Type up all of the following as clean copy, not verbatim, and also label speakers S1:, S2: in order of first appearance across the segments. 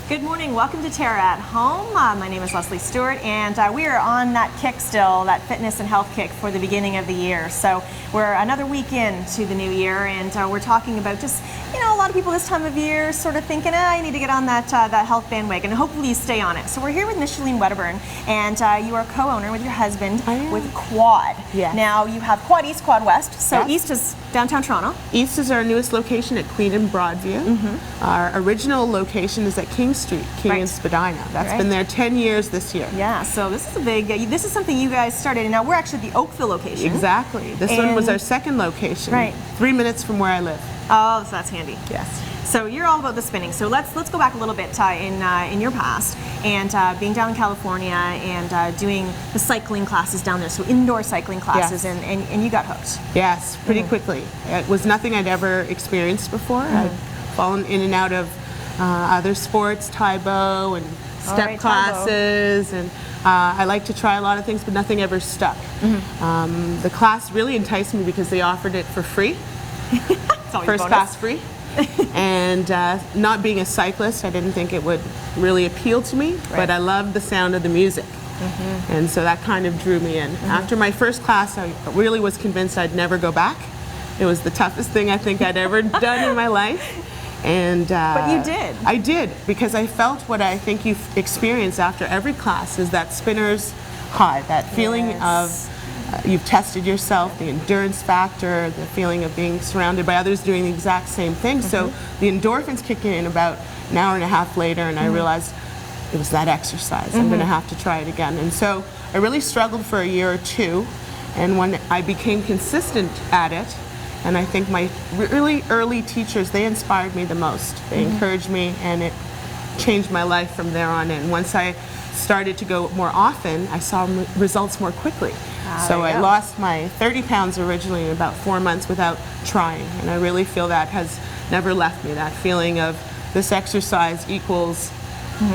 S1: Good morning, welcome to TERRA at Home. My name is Leslie Stewart, and we are on that kick still, that fitness and health kick for the beginning of the year. So we're another week into the new year, and we're talking about just, you know, a lot of people this time of year sort of thinking, I need to get on that that health bandwagon, and hopefully you stay on it. So we're here with Micheline Wedderburn, and you are co-owner with your husband with Quad.
S2: Yeah.
S1: Now you have Quad East, Quad West. So
S2: Yes.
S1: East is downtown Toronto.
S2: East is our newest location at Queen and Broadview. Our original location is at King Street, King and Spadina. That's been there 10 years this year.
S1: Yeah, so this is a big, this is something you guys started, and now we're actually the Oakville location.
S2: Exactly. This one was our second location, 3 minutes from where I live.
S1: Oh, so that's handy.
S2: Yes.
S1: So you're all about the spinning. So let's go back a little bit in your past, and being down in California and doing the cycling classes down there, so indoor cycling classes, and you got hooked.
S2: Yes, pretty quickly. It was nothing I'd ever experienced before. I'd fallen in and out of other sports, Taibo and step classes, and I like to try a lot of things, but nothing ever stuck. The class really enticed me because they offered it for free, first class free. And not being a cyclist, I didn't think it would really appeal to me, but I loved the sound of the music. And so that kind of drew me in. After my first class, I really was convinced I'd never go back. It was the toughest thing I think I'd ever done in my life. And
S1: but you did.
S2: I did, because I felt what I think you experience after every class is that spinner's high, that feeling of you've tested yourself, the endurance factor, the feeling of being surrounded by others doing the exact same thing. So the endorphins kick in about an hour and a half later, and I realized it was that exercise. I'm going to have to try it again. And so I really struggled for a year or two, and when I became consistent at it, and I think my really early teachers, they inspired me the most. They encouraged me, and it changed my life from there on in. Once I started to go more often, I saw results more quickly. So I lost my 30 pounds originally in about 4 months without trying, and I really feel that has never left me, that feeling of this exercise equals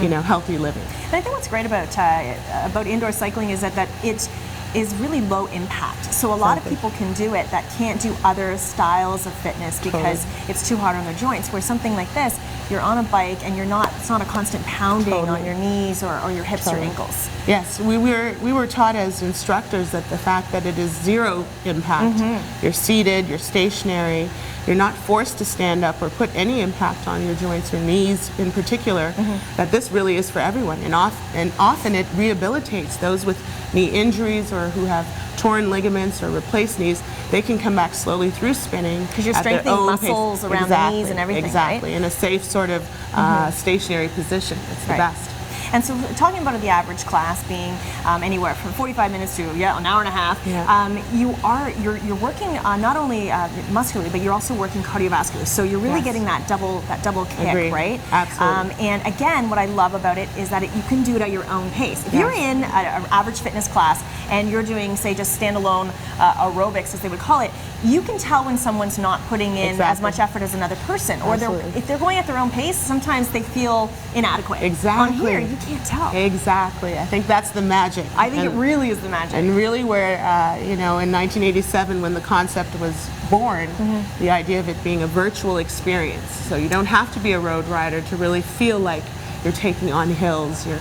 S2: you know, healthy living.
S1: And I think what's great about indoor cycling is that it is really low impact. So a lot of people can do it that can't do other styles of fitness because it's too hard on their joints. Where something like this, you're on a bike and it's not a constant pounding on your knees or your hips or ankles.
S2: Yes, we were taught as instructors that the fact that it is zero impact, you're seated, you're stationary, you're not forced to stand up or put any impact on your joints or knees in particular, that this really is for everyone. And often it rehabilitates those with knee injuries or who have torn ligaments or replaced knees. They can come back slowly through spinning.
S1: Because you're strengthening muscles around the knees and everything,
S2: Exactly, in a safe sort of stationary position. It's the best.
S1: And so talking about the average class being anywhere from 45 minutes to an hour and a half, you're working not only muscularly, but you're also working cardiovascular. So you're really getting that double kick, right?
S2: Absolutely.
S1: And again, what I love about it is that you can do it at your own pace. If you're in an average fitness class and you're doing, say, just standalone aerobics, as they would call it, you can tell when someone's not putting in as much effort as another person, or if they're going at their own pace, sometimes they feel inadequate.
S2: Exactly.
S1: On here, you can't tell.
S2: Exactly. I think that's the magic.
S1: I think it really is the magic.
S2: And really where, you know, in 1987 when the concept was born, the idea of it being a virtual experience. So you don't have to be a road rider to really feel like you're taking on hills, you're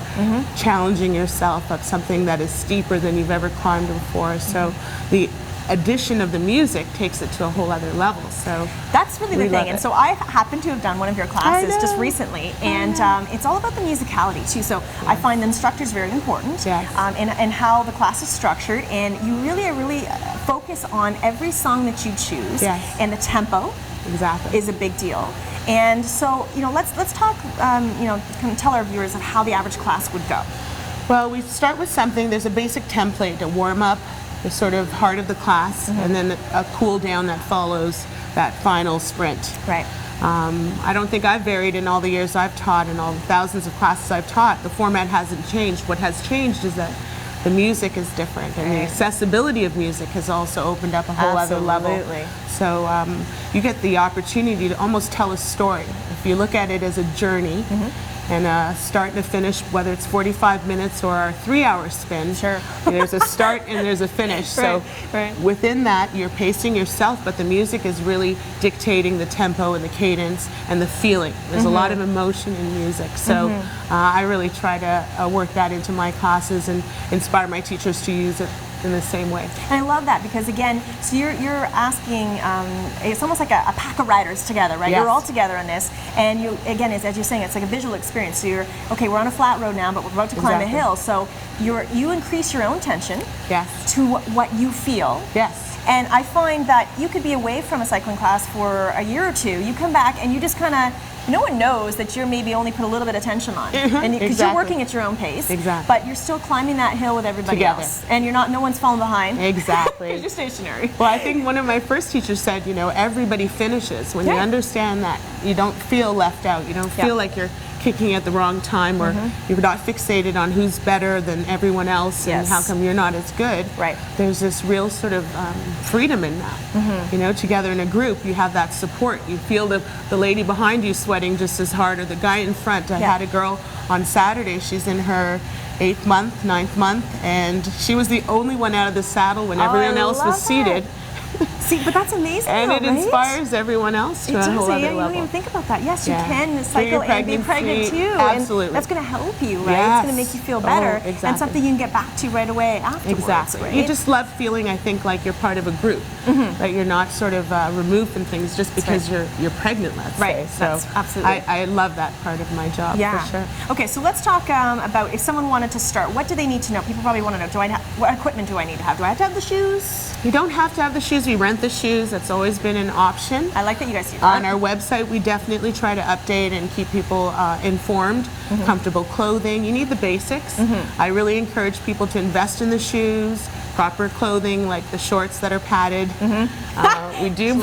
S2: challenging yourself up something that is steeper than you've ever climbed before. So the addition of the music takes it to a whole other level. So
S1: that's really the thing. And so I happen to have done one of your classes just recently, and it's all about the musicality too. So I find the instructors very important, and how the class is structured, and you really focus on every song that you choose, and the tempo is a big deal. And so, you know, let's talk, you know, kind of tell our viewers of how the average class would go.
S2: Well, we start with something. There's a basic template to warm up the sort of heart of the class, and then a cool down that follows that final sprint.
S1: Right.
S2: I don't think I've varied in all the years I've taught and all the thousands of classes I've taught. The format hasn't changed. What has changed is that the music is different, and the accessibility of music has also opened up a whole other level. So you get the opportunity to almost tell a story. If you look at it as a journey, and start and a finish, whether it's 45 minutes or a 3-hour spin.
S1: Sure.
S2: There's a start and there's a finish. So within that, you're pacing yourself, but the music is really dictating the tempo and the cadence and the feeling. There's a lot of emotion in music. So I really try to work that into my classes and inspire my teachers to use it in the same way.
S1: And I love that because again, so you're asking, it's almost like a pack of riders together, right?
S2: Yes.
S1: You're all together on this, and you again, as you're saying, it's like a visual experience. So you're okay. We're on a flat road now, but we're about to climb a hill. So you increase your own tension to what you feel.
S2: Yes.
S1: And I find that you could be away from a cycling class for a year or two. You come back and you just kind of, no one knows that you're maybe only put a little bit of tension on, and because you're working at your own pace, but you're still climbing that hill with everybody else, and you're not. No one's falling behind.
S2: Exactly.
S1: You're stationary.
S2: Well, I think one of my first teachers said, everybody finishes. When you understand that, you don't feel left out. You don't feel like you're kicking at the wrong time, or you're not fixated on who's better than everyone else and how come you're not as good.
S1: Right.
S2: There's this real sort of freedom in that. Together in a group, you have that support. You feel the lady behind you sweating just as hard, or the guy in front. I had a girl on Saturday, she's in her 8th month, 9th month, and she was the only one out of the saddle when everyone else was seated.
S1: See, but that's amazing.
S2: And
S1: though,
S2: it
S1: right?
S2: inspires everyone else to a whole other level.
S1: You don't even think about that. Yes, you can cycle and be pregnant too.
S2: Absolutely.
S1: And that's going to help you, right? It's going to make you feel better. And something you can get back to right away afterwards.
S2: Exactly.
S1: Right?
S2: You just love feeling, I think, like you're part of a group. That you're not sort of removed from things just because you're pregnant, let's say. So
S1: absolutely.
S2: I love that part of my job, for sure.
S1: Okay, so let's talk about if someone wanted to start, what do they need to know? People probably want to know, what equipment do I need to have? Do I have to have the shoes?
S2: You don't have to have the shoes. We rent the shoes. That's always been an option.
S1: I like that you guys do that.
S2: On our website, we definitely try to update and keep people informed. Comfortable clothing. You need the basics. I really encourage people to invest in the shoes, proper clothing like the shorts that are padded. We do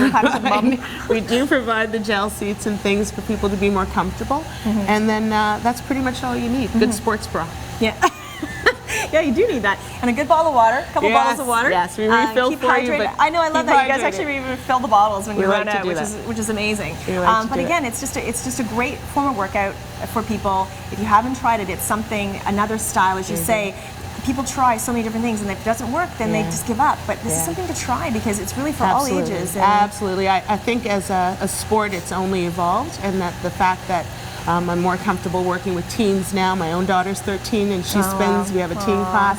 S2: provide the gel seats and things for people to be more comfortable. And then that's pretty much all you need. Good sports bra.
S1: Yeah. Yeah, you do need that. And a good bottle of water, a couple bottles of water.
S2: Yes, we refill
S1: keep
S2: for
S1: hydrated.
S2: you, but
S1: I know, I love that. You guys
S2: hydrated.
S1: actually refill the bottles when you run out, which is amazing. But again, it's just a great form of workout for people. If you haven't tried it, it's something, another style, as you say. People try so many different things, and if it doesn't work, then they just give up. But this is something to try because it's really for all ages. And
S2: Absolutely. I think as a sport, it's only evolved, and that the fact that I'm more comfortable working with teens now. My own daughter's 13 and she spins. We have a teen class.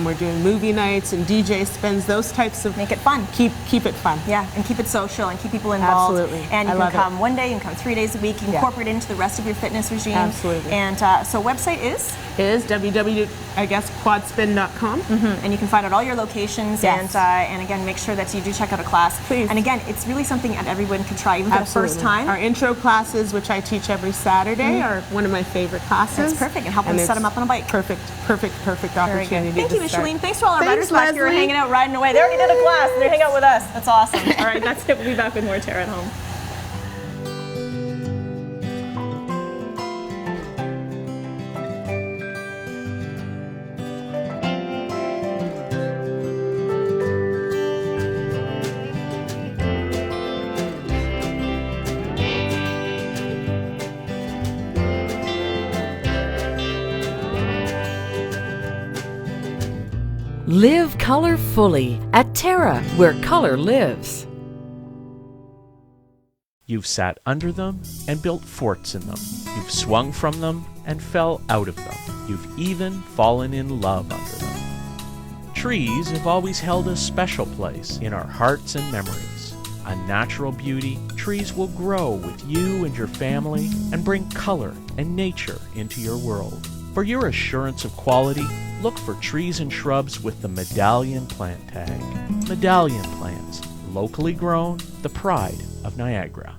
S2: We're doing movie nights and DJ spins, those types of...
S1: Make it fun.
S2: Keep it fun.
S1: Yeah, and keep it social and keep people involved.
S2: Absolutely.
S1: And you can come one day, you can come 3 days a week, you can incorporate it into the rest of your fitness regime.
S2: Absolutely.
S1: And so website is?
S2: It is www.quadspin.com.
S1: And you can find out all your locations and again, make sure that you do check out a class.
S2: Please.
S1: And again, it's really something that everyone can try, even for the first time.
S2: Our intro classes, which I teach every Saturday, are one of my favorite classes.
S1: That's perfect, and help them set them up on a bike.
S2: Perfect opportunity.
S1: Thank you, Micheline. Thanks to all our riders back here hanging out, riding away. They already did a class, and they hang out with us. That's awesome. All right, that's it. We'll be back with more Terra at Home.
S3: Live color fully at TERRA, where color lives.
S4: You've sat under them and built forts in them. You've swung from them and fell out of them. You've even fallen in love under them. Trees have always held a special place in our hearts and memories. A natural beauty, trees will grow with you and your family and bring color and nature into your world. For your assurance of quality, look for trees and shrubs with the Medallion plant tag. Medallion plants, locally grown, the pride of Niagara.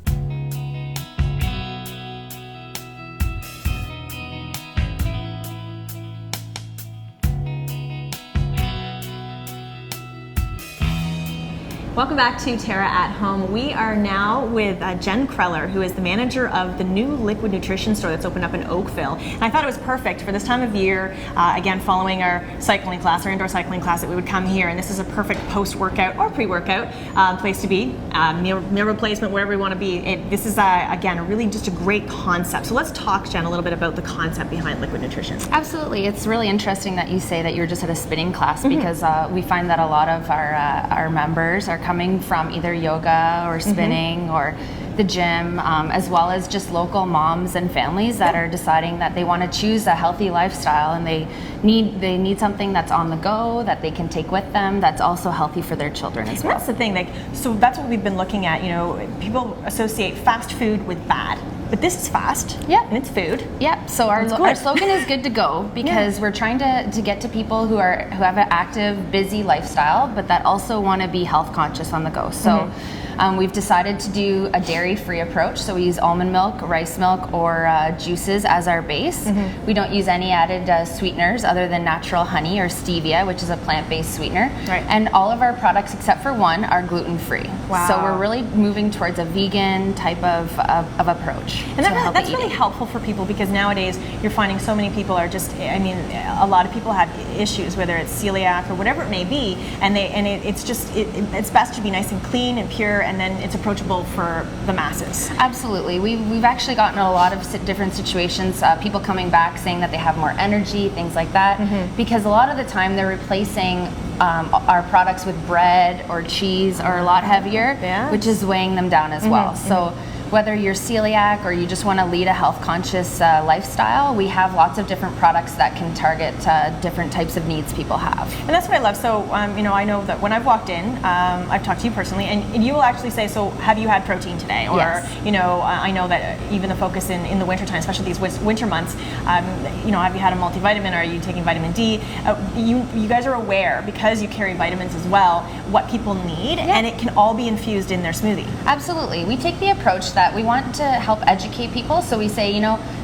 S1: Welcome back to Terra at Home. We are now with Jen Kreller, who is the manager of the new liquid nutrition store that's opened up in Oakville. And I thought it was perfect for this time of year, again, following our cycling class, our indoor cycling class, that we would come here. And this is a perfect post-workout or pre-workout place to be, meal replacement, wherever we want to be. This is, again, really just a great concept. So let's talk, Jen, a little bit about the concept behind liquid nutrition.
S5: Absolutely. It's really interesting that you say that you're just at a spinning class, because we find that a lot of our members are coming from either yoga or spinning or the gym, as well as just local moms and families that are deciding that they want to choose a healthy lifestyle, and they need something that's on the go that they can take with them, that's also healthy for their children as well.
S1: That's the thing. So that's what we've been looking at. People associate fast food with bad. But this is fast, and it's food.
S5: Yep. So our slogan is good to go, because we're trying to get to people who have an active, busy lifestyle, but that also want to be health conscious on the go. So we've decided to do a dairy-free approach. So we use almond milk, rice milk, or juices as our base. We don't use any added sweeteners other than natural honey or stevia, which is a plant-based sweetener.
S1: Right.
S5: And all of our products, except for one, are gluten-free.
S1: Wow.
S5: So we're really moving towards a vegan type of approach.
S1: And that's really helpful for people, because nowadays you're finding so many people are just, a lot of people have issues, whether it's celiac or whatever it may be, and it's best to be nice and clean and pure, and then it's approachable for the masses.
S5: Absolutely. We've actually gotten a lot of different situations, people coming back saying that they have more energy, things like that, because a lot of the time they're replacing our products with bread or cheese, or a lot heavier, which is weighing them down as well. So whether you're celiac or you just want to lead a health conscious lifestyle, we have lots of different products that can target different types of needs people have.
S1: And that's what I love. So, I know that when I've walked in, I've talked to you personally, and you will actually say, so have you had protein today? Or,
S5: yes.
S1: I know that even the focus in the wintertime, especially these winter months, have you had a multivitamin? Are you taking vitamin D? You guys are aware, because you carry vitamins as well, what people need, and it can all be infused in their smoothie.
S5: Absolutely. We take the approach that we want to help educate people, so we say,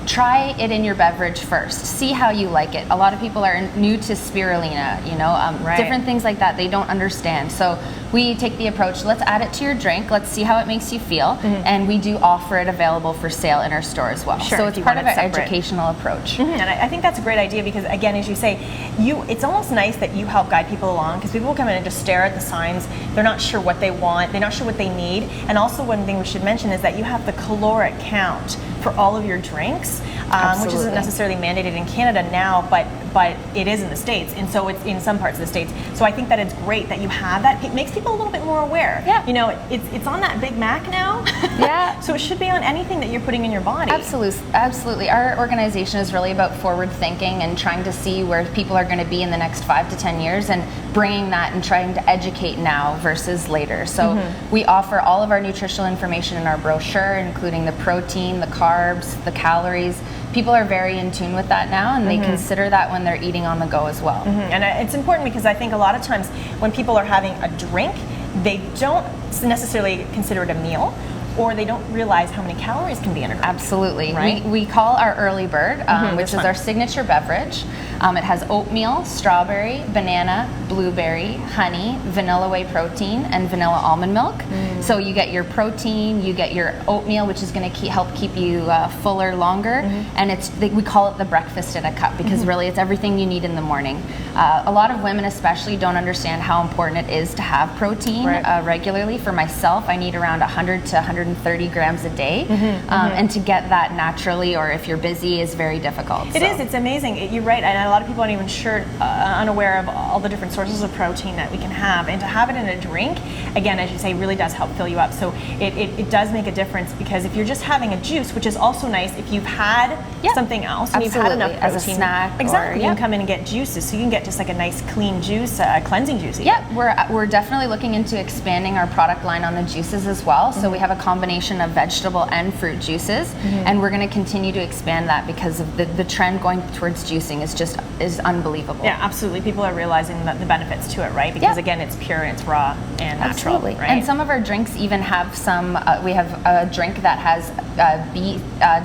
S5: try it in your beverage first. See how you like it. A lot of people are new to spirulina, different things like that they don't understand. So we take the approach, let's add it to your drink, let's see how it makes you feel, and we do offer it available for sale in our store as well.
S1: Sure,
S5: so it's part of our educational approach.
S1: And I think that's a great idea, because again, as you say, it's almost nice that you help guide people along, because people will come in and just stare at the signs. They're not sure what they want, they're not sure what they need. And also, one thing we should mention is that you have the caloric count for all of your drinks, which isn't necessarily mandated in Canada now, but it is in the States, and so it's in some parts of the States. So I think that it's great that you have that. It makes people a little bit more aware.
S5: Yeah.
S1: It's on that Big Mac now.
S5: Yeah.
S1: So it should be on anything that you're putting in your body.
S5: Absolutely. Our organization is really about forward thinking and trying to see where people are going to be in the next 5 to 10 years, and bringing that and trying to educate now versus later. So we offer all of our nutritional information in our brochure, including the protein, the carbs, the calories. People are very in tune with that now, and they consider that when they're eating on the go as well.
S1: And it's important, because I think a lot of times when people are having a drink, they don't necessarily consider it a meal, or they don't realize how many calories can be in a drink.
S5: Absolutely.
S1: Right?
S5: We call our early bird, which is our signature beverage. It has oatmeal, strawberry, banana, blueberry, honey, vanilla whey protein, and vanilla almond milk. So you get your protein, you get your oatmeal, which is going to help keep you fuller longer, and we call it the breakfast in a cup, because really it's everything you need in the morning. A lot of women especially don't understand how important it is to have protein regularly. For myself, I need around 100 to 130 grams a day, and to get that naturally, or if you're busy, is very difficult.
S1: It is. It's amazing. You're right, and a lot of people aren't even unaware of all the different sources of protein that we can have, and to have it in a drink, again, as you say, really does help fill you up. So it does make a difference, because if you're just having a juice, which is also nice if you've had something else and you've had enough protein,
S5: as a snack,
S1: exactly, you can come in and get juices, so you can get just like a nice clean juice, cleansing juice.
S5: We're definitely looking into expanding our product line on the juices as well. So we have a combination of vegetable and fruit juices, and we're going to continue to expand that, because of the trend going towards juicing is just is unbelievable.
S1: Yeah, absolutely. People are realizing the benefits to it, right? Because again, it's pure and it's raw and natural.
S5: Absolutely.
S1: Right?
S5: And some of our drinks even have some. We have a drink that has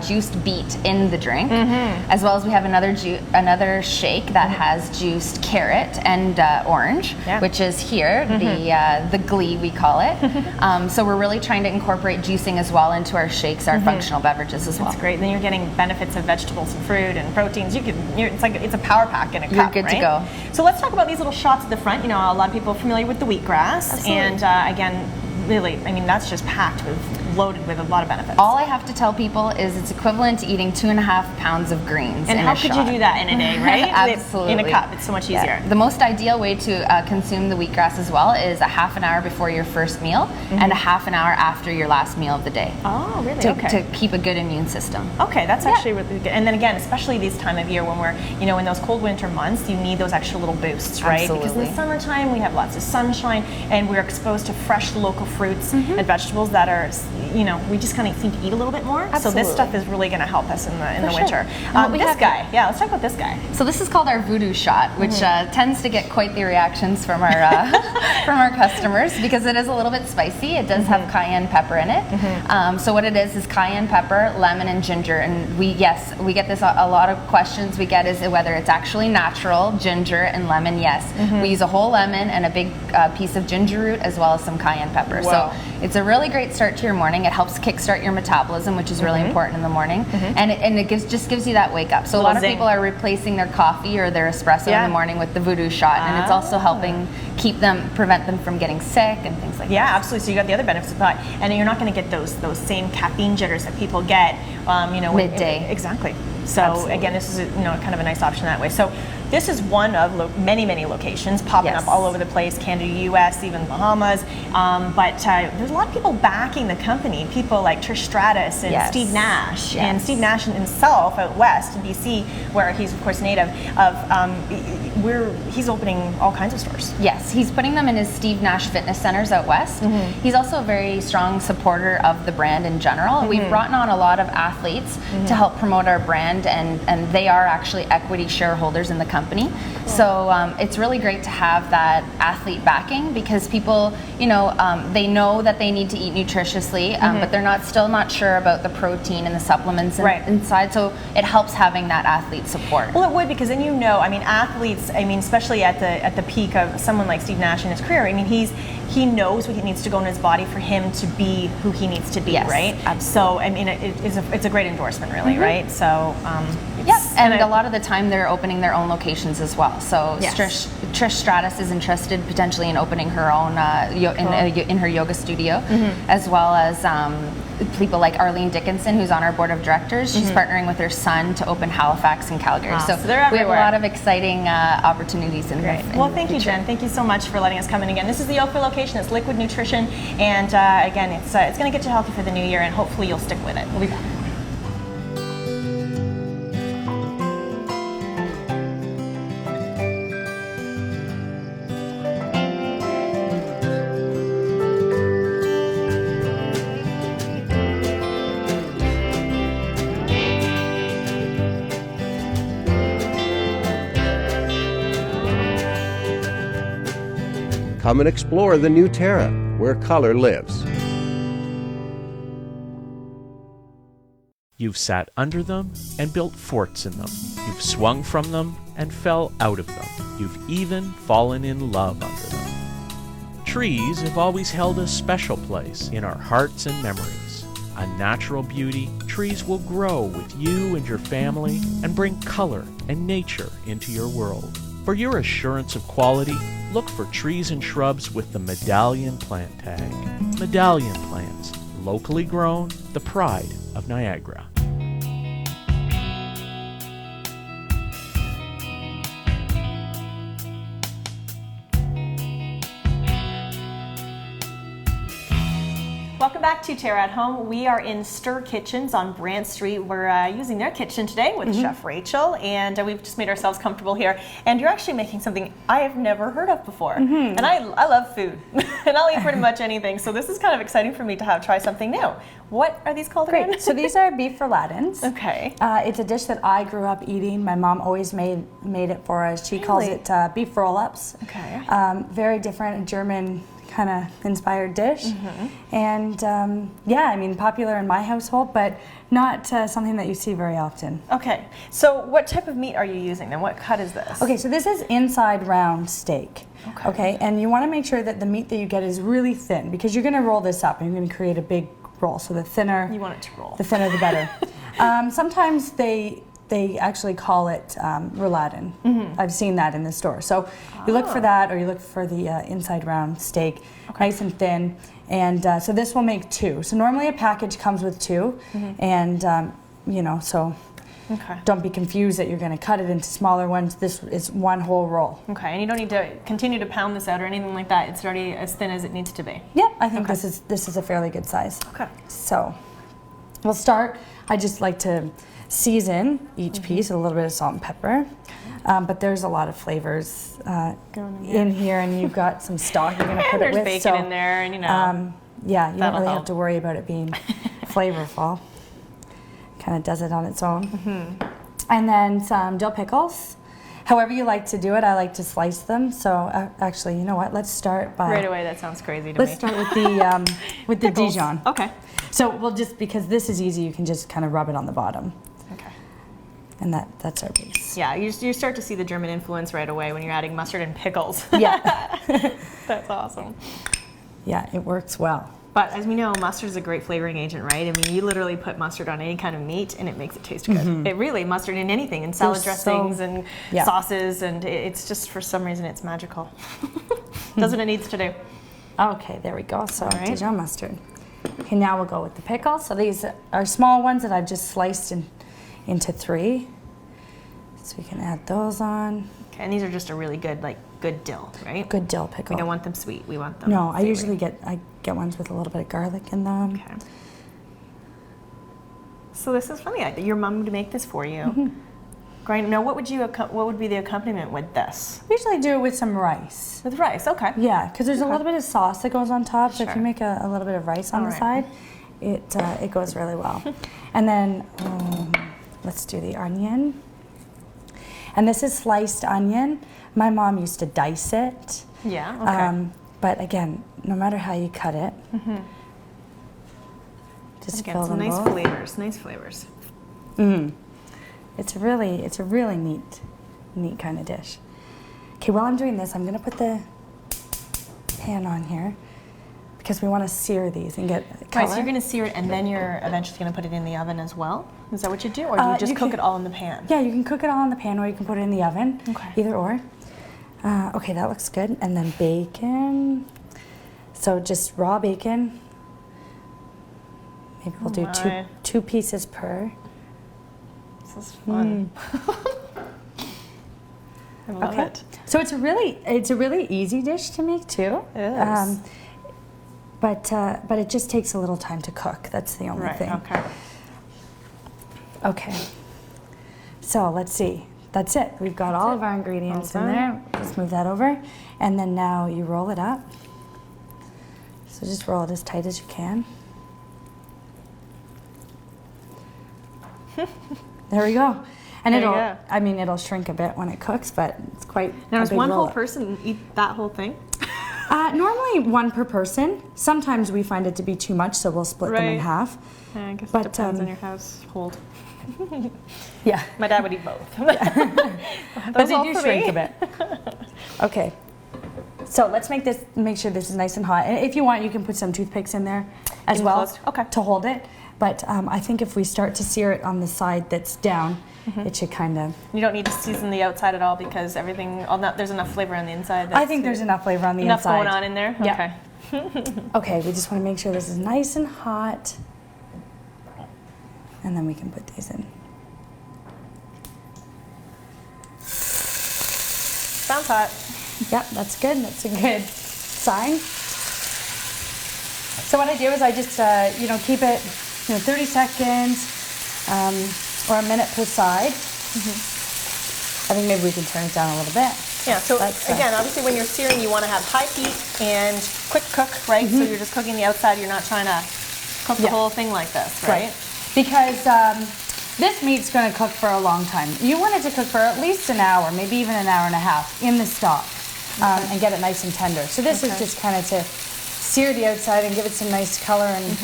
S5: juiced beet in the drink, as well as we have another shake that has juiced carrot and orange, which is here the glee we call it. So we're really trying to incorporate juicing as well into our shakes, our functional beverages as well.
S1: That's great. Then you're getting benefits of vegetables and fruit and proteins. It's a power pack in a cup.
S5: You're good
S1: right?
S5: to go.
S1: So let's talk about these little shots at the front. You know, a lot of people are familiar with the wheatgrass,
S5: Absolutely.
S1: and again, really, I mean, that's just packed with, loaded with a lot of benefits.
S5: All I have to tell people is it's equivalent to eating 2.5 pounds of greens.
S1: And
S5: in
S1: how
S5: a
S1: could
S5: shot.
S1: you do that in a day, right?
S5: Absolutely.
S1: In a cup, it's so much easier.
S5: Yeah. The most ideal way to consume the wheatgrass as well is a half an hour before your first meal and a half an hour after your last meal of the day.
S1: Oh, really?
S5: To keep a good immune system.
S1: Okay, that's actually really good. And then again, especially this time of year when we're, you know, in those cold winter months, you need those extra little boosts, right?
S5: Absolutely.
S1: Because in the summertime, we have lots of sunshine and we're exposed to fresh local fruits and vegetables that are, you know, we just kind of seem to eat a little bit more. So
S5: Absolutely.
S1: this stuff is really going to help us in the
S5: sure.
S1: winter. This guy, let's talk about this guy.
S5: So this is called our voodoo shot, which tends to get quite the reactions from our from our customers because it is a little bit spicy. It does have cayenne pepper in it. So what it is cayenne pepper, lemon, and ginger. And we get this a lot of questions we get is whether it's actually natural ginger and lemon. Yes, we use a whole lemon and a big piece of ginger root as well as some cayenne pepper.
S1: Wow.
S5: So it's a really great start to your morning. It helps kickstart your metabolism, which is really important in the morning, and it gives you that wake up. So a lot of
S1: zing.
S5: people are replacing their coffee or their espresso in the morning with the voodoo shot, and it's also helping prevent them from getting sick and things like that.
S1: Yeah, absolutely. So you got the other benefits of that, and you're not going to get those same caffeine jitters that people get, you know,
S5: midday.
S1: Exactly. So
S5: Absolutely.
S1: again, this is kind of a nice option that way. So this is one of many locations popping up all over the place, Canada, US, even Bahamas. But there's a lot of people backing the company. People like Trish Stratus and Steve Nash.
S5: Yes.
S1: And Steve Nash himself out west in BC, where he's of course native of, he's opening all kinds of stores.
S5: Yes, he's putting them in his Steve Nash fitness centers out west. He's also a very strong supporter of the brand in general. We've brought on a lot of athletes to help promote our brand, and they are actually equity shareholders in the company. So it's really great to have that athlete backing because people, they know that they need to eat nutritiously, but they're still not sure about the protein and the supplements inside. So it helps having that athlete support.
S1: Well, it would, because then athletes, especially at the peak of someone like Steve Nash in his career, he knows what he needs to go in his body for him to be who he needs to be, right?
S5: Absolutely.
S1: So it's a great endorsement, really, right? So
S5: and a lot of the time they're opening their own locations as well. So Trish Stratus is interested potentially in opening her own in her yoga studio, as well as people like Arlene Dickinson, who's on our board of directors. She's partnering with her son to open Halifax and Calgary. So
S1: they're everywhere.
S5: we have a lot of exciting opportunities in there.
S1: Well, thank you, Jen. Thank you so much for letting us come in again. This is the Oakville location. It's Liquid Nutrition, and again, it's going to get you healthy for the new year, and hopefully you'll stick with it. We'll be back.
S6: Come and explore the new TERRA, where color lives.
S4: You've sat under them and built forts in them. You've swung from them and fell out of them. You've even fallen in love under them. Trees have always held a special place in our hearts and memories. A natural beauty, trees will grow with you and your family and bring color and nature into your world. For your assurance of quality, look for trees and shrubs with the Medallion plant tag. Medallion plants, locally grown, the pride of Niagara.
S1: Welcome back to Terra at Home. We are in Stir Kitchens on Brant Street. We're using their kitchen today with Chef Rachel, and we've just made ourselves comfortable here. And you're actually making something I have never heard of before. And I love food, and I'll eat pretty much anything. So this is kind of exciting for me to try something new. What are these called again?
S7: Great. So these are Beef Rouladins.
S1: Okay.
S7: It's a dish that I grew up eating. My mom always made it for us. She calls it beef roll-ups.
S1: Okay.
S7: Very different, German kind of inspired dish. And yeah, I mean, popular in my household, but not something that you see very often.
S1: Okay. So what type of meat are you using then? What cut is this?
S7: Okay, so this is inside round steak. Okay, and you want to make sure that the meat that you get is really thin, because you're going to roll this up and you're going to create a big roll. So the thinner
S1: you want it to roll.
S7: The thinner the better. Sometimes they actually call it Rouladin. I've seen that in the store. So you look for that, or you look for the inside round steak, nice and thin. And so this will make 2. So normally a package comes with 2, and you know, so don't be confused that you're going to cut it into smaller ones. This is one whole roll.
S1: Okay, and you don't need to continue to pound this out or anything like that. It's already as thin as it needs to be.
S7: Yep, I think this is a fairly good size.
S1: Okay.
S7: So we'll start. I just like to season each piece with a little bit of salt and pepper. But there's a lot of flavors in here, and you've got some stock you're going to put it with.
S1: There's bacon in there, and you know.
S7: Yeah, you don't really have to worry about it being flavorful. Kind of does it on its own. And then some dill pickles. However you like to do it, I like to slice them. So actually, you know what? Let's start by
S1: right away. That sounds crazy to me.
S7: Let's start with the Dijon.
S1: Okay.
S7: So we'll just, because this is easy, you can just kind of rub it on the bottom.
S1: Okay.
S7: And that's our base.
S1: Yeah, you start to see the German influence right away when you're adding mustard and pickles.
S7: Yeah.
S1: That's awesome.
S7: Yeah, it works well.
S1: But as we know, mustard is a great flavoring agent, right? I mean, you literally put mustard on any kind of meat and it makes it taste good. It really, mustard in anything, in salad dressings and sauces, and it's just, for some reason, it's magical. Does what it needs to do.
S7: Okay, there we go. So Dijon mustard. Okay, now we'll go with the pickles. So these are small ones that I've just sliced into 3. So we can add those on.
S1: Okay, and these are just a really good, good dill, right?
S7: Good dill pickle.
S1: We don't want them sweet. We want them
S7: No, I
S1: savory.
S7: usually get ones with a little bit of garlic in them.
S1: Okay. So this is funny. Your mom would make this for you. Grind. Now, what would be the accompaniment with this?
S7: We usually do it with some rice.
S1: With rice, okay.
S7: Yeah, because there's a little bit of sauce that goes on top. So if you make a little bit of rice on the side, it goes really well. And then let's do the onion. And this is sliced onion. My mom used to dice it.
S1: Yeah, okay.
S7: But again, no matter how you cut it, just fill them
S1: nice
S7: both.
S1: flavors. Nice flavors.
S7: It's a really neat kind of dish. Okay, while I'm doing this, I'm gonna put the pan on here because we want to sear these and get color.
S1: Right, so you're gonna sear it and then you're eventually gonna put it in the oven as well? Is that what you do, or do you just cook it all in the pan?
S7: Yeah, you can cook it all in the pan, or you can put it in the oven. Okay. Either or. Okay, that looks good. And then bacon. So just raw bacon. Maybe we'll do two pieces per.
S1: This is fun. I love it.
S7: So it's a really easy dish to make too.
S1: It is.
S7: But it just takes a little time to cook. That's the only thing.
S1: Okay.
S7: Okay. So let's see. That's it. We've got all of our ingredients in there. Let's move that over. And then now you roll it up. So just roll it as tight as you can. There we go. And it'll shrink a bit when it cooks, but it's quite
S1: Now, does one whole
S7: roll-up.
S1: person eat that whole thing?
S7: Normally 1 per person. Sometimes we find it to be too much, so we'll split them in half.
S1: Yeah, I guess it depends on your household.
S7: Yeah.
S1: My dad would eat both.
S7: But they do shrink a bit. Okay. So let's make sure this is nice and hot. And if you want, you can put some toothpicks in there as well to hold it. But I think if we start to sear it on the side that's down, it should kind of...
S1: You don't need to season the outside at all because there's enough flavor on the inside.
S7: I think there's enough flavor on the
S1: inside.
S7: inside.
S1: Enough going on in there?
S7: Yeah.
S1: Okay.
S7: Okay, we just want to make sure this is nice and hot. And then we can put these in.
S1: Sounds hot.
S7: Yep, that's good. That's a good sign. So what I do is I just, keep it, 30 seconds or a minute per side. I think maybe we can turn it down a little bit.
S1: Yeah, so again, obviously when you're searing, you want to have high heat and quick cook, right? So you're just cooking the outside, you're not trying to cook the whole thing like this, right?
S7: Because this meat's going to cook for a long time. You want it to cook for at least an hour, maybe even an hour and a half in the stock and get it nice and tender. So this is just kind of to sear the outside and give it some nice color. And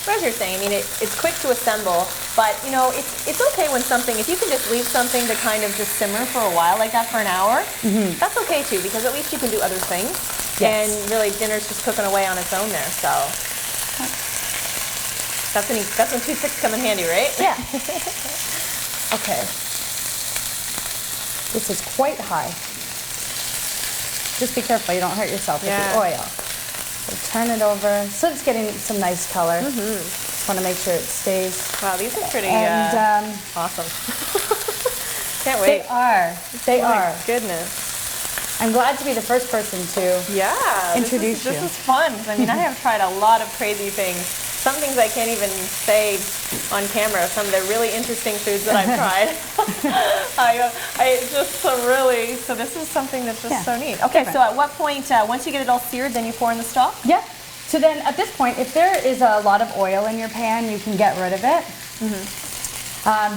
S1: But as you're saying, I mean, it's quick to assemble, but it's okay when something, if you can just leave something to kind of just simmer for a while like that for an hour, that's okay too, because at least you can do other things. And really dinner's just cooking away on its own there, so. That's when 2 sticks come in handy, right?
S7: Yeah. Okay. This is quite high. Just be careful you don't hurt yourself with the oil. So turn it over. So it's getting some nice color. Just want to make sure it stays.
S1: Wow, these are pretty awesome. Can't wait.
S7: They are.
S1: My goodness.
S7: I'm glad to be the first person to introduce you.
S1: This is fun. I mean, I have tried a lot of crazy things. Some things I can't even say on camera. Some of the really interesting foods that I've tried. So this is something that's just so neat. Okay, so at what point, once you get it all seared, then you pour in the stock?
S7: Yeah. So then at this point, if there is a lot of oil in your pan, you can get rid of it.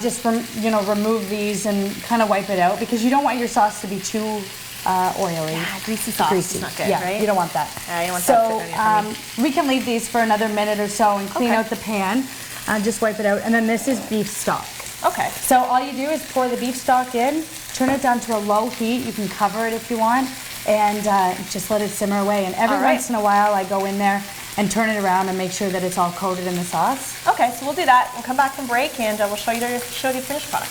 S7: Just remove these and kind of wipe it out, because you don't want your sauce to be too oily.
S1: Yeah, greasy sauce.
S7: Greasy.
S1: Is not good,
S7: yeah,
S1: right?
S7: You don't want that.
S1: Yeah, you don't want that sitting
S7: So we can leave these for another minute or so and clean out the pan. Just wipe it out. And then this is beef stock.
S1: Okay.
S7: So all you do is pour the beef stock in, turn it down to a low heat. You can cover it if you want, and just let it simmer away. And every once in a while, I go in there and turn it around and make sure that it's all coated in the sauce.
S1: Okay, so we'll do that. We'll come back from break, and we'll show you the finished product.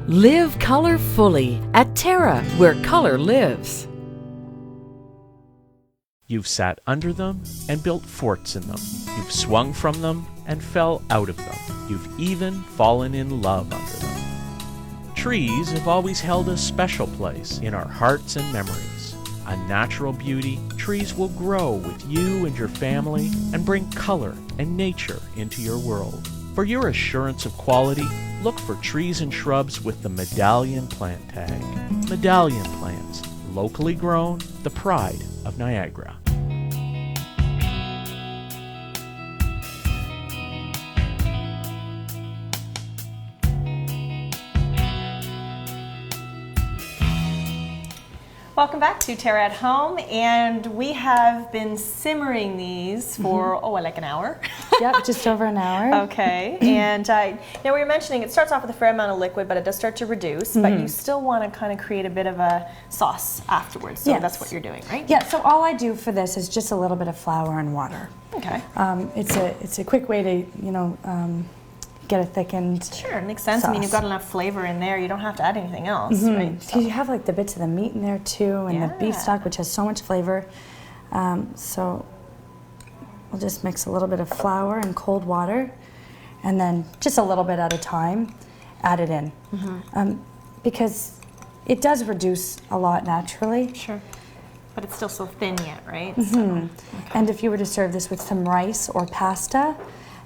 S3: Live color fully at TERRA, where color lives.
S4: You've sat under them and built forts in them. You've swung from them and fell out of them. You've even fallen in love under them. Trees have always held a special place in our hearts and memories. A natural beauty, trees will grow with you and your family and bring color and nature into your world. For your assurance of quality, look for trees and shrubs with the Medallion plant tag. Medallion plants, locally grown, the pride of Niagara.
S1: Welcome back to TERRA at Home, and we have been simmering these for, like an hour.
S7: Yep, just over an hour.
S1: Okay, and now we were mentioning it starts off with a fair amount of liquid, but it does start to reduce, but you still want to kind of create a bit of a sauce afterwards, so that's what you're doing, right?
S7: Yeah, so all I do for this is just a little bit of flour and water.
S1: Okay.
S7: It's a quick way to, get a thickened
S1: Sure, it makes sense.
S7: sauce.
S1: I mean, you've got enough flavor in there. You don't have to add anything else, right?
S7: Because you have like the bits of the meat in there too, and the beef stock, which has so much flavor. So we'll just mix a little bit of flour and cold water, and then just a little bit at a time, add it in. Because it does reduce a lot naturally.
S1: Sure. But it's still so thin yet, right?
S7: And if you were to serve this with some rice or pasta,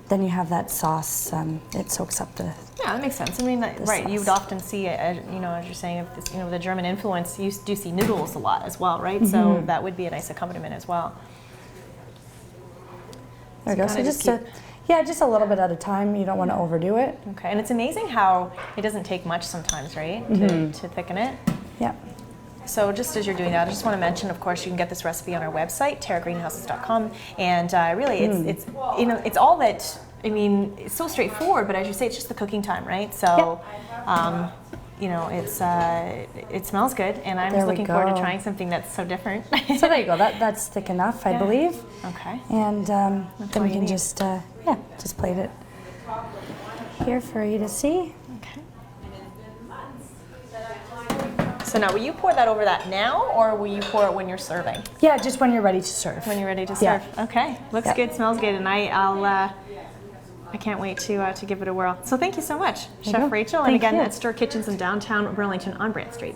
S7: then you have that sauce. It soaks up the.
S1: Yeah, that makes sense. I mean, right? You would often see, as you're saying, if this, the German influence, you do see noodles a lot as well, right? So that would be a nice accompaniment as well.
S7: There we go. So just a little bit at a time. You don't want to overdo it.
S1: Okay, and it's amazing how it doesn't take much sometimes, right, to thicken it.
S7: Yeah.
S1: So just as you're doing that, I just want to mention, of course, you can get this recipe on our website, terragreenhouses.com, and really, it's all that. I mean, it's so straightforward, but as you say, it's just the cooking time, right? So, it smells good, and I'm just looking forward to trying something that's so different.
S7: So there you go. That's thick enough, I believe.
S1: Okay.
S7: And then we can just plate it here for you to see.
S1: Okay. So now, will you pour that over that now, or will you pour it when you're serving?
S7: Yeah, just when you're ready to serve.
S1: When you're ready to
S7: Yeah.
S1: serve. Okay, looks good, smells good, and I can't wait to give it a whirl. So thank you so much, Chef
S7: you.
S1: Rachel. And
S7: Thank
S1: again,
S7: you.
S1: at Stir Kitchens in downtown Burlington on Brant Street.